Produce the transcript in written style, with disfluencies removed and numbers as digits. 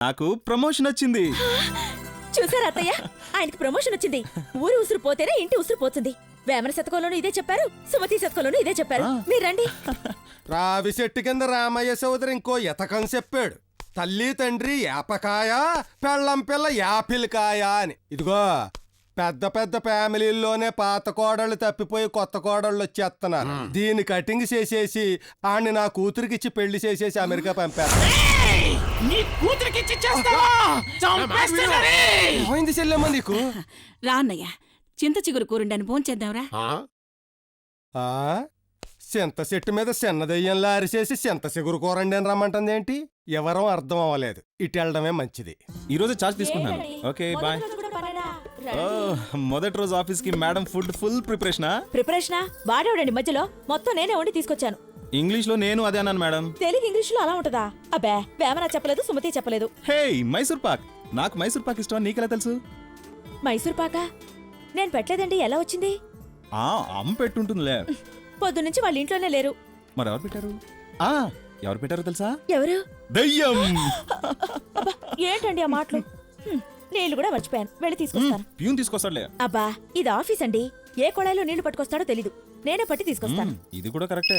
నాకు ప్రమోషన్ వచ్చింది. చూసారా అత్తయ్య, ఆయనకి ప్రమోషన్ వచ్చింది. ఊరు ఉసురు పోతేనే ఇంటి ఉసురు పోతుంది. వేమన శతకంలోనూ ఇదే చెప్పారు, సుమతి శతకంలోనూ ఇదే చెప్పారు. మీరు రండి. రావి చెట్టు కింద రామయ్య సోదరు ఇంకో ఎతకం చెప్పాడు. తల్లి తండ్రి ఏపకాయ, పెళ్ళం పిల్ల యాపిల్ కాయ అని. ఇదిగో పెద్ద పెద్ద ఫ్యామిలీల్లోనే పాత కోడళ్ళు తప్పిపోయి కొత్త కోడళ్ళు వచ్చేస్తున్నారు. దీన్ని కటింగ్ చేసేసి ఆడిని నా కూతురికిచ్చి పెళ్లి చేసేసి అమెరికా పంపారు. ఏమైంది చెల్లెమ్మ నీకు? రా అన్నయ్య, చింత చిగురు కూరుండని భోంచేద్దాంరా. చింత చెట్టు మీద చిన్నదయ్యంలా అరిచేసి చింత చిగురు కూరండి అని రమ్మంటుంది ఏంటి? ఎవరం అర్థం అవ్వలేదు. ఇటు వెళ్ళడమే మంచిది. ఈ రోజు చార్జ్ తీసుకున్నాను. Okay bye. మొదటి రోజు ఆఫీస్ కి మేడం ఫుడ్ ఫుల్ ప్రిపరేషనా? ప్రిపరేషనా? వాడేవాడండి మధ్యలో. మొత్తం నేనే వండి తీసుకొచ్చాను. ఇంగ్లీష్ లో నేను అదే అన్నాను మేడం. తెలుగు ఇంగ్లీష్ లో అలా ఉంటదా? అబ్బే, వేమన చెప్పలేదు, సుమతి చెప్పలేదు. హే, మైసూర్ పాక్. నాకు మైసూర్ పాక్ ఇష్టం. నీకెలా తెలుసు? మైసూర్ పాకా నేను పెట్టలేదండి. ఎలా వచ్చింది? అమ్మ పెట్టుంటుందిలే. పొద్దున్నుంచి వాళ్ళ ఇంట్లోనే లేరు. మరి ఎవరు పెట్టారు? ఎవరు పెట్టారో తెలుసా? ఎవరు? దయ్యం. అబ్బా, ఏంటండి ఆ మాటలు? నీళ్లు కూడా మర్చిపోయాను. వెళ్ళి తీసుకొస్తాను. ప్యూన్ తీసుకొస్తాడులే. అబ్బా, ఇది ఆఫీస్ అండి. ఏ కొళాయిలో నీళ్లు పట్టుకొస్తాడో తెలీదు. నేనే పట్టి తీసుకొస్తాను. ఇది కూడా కరెక్టే.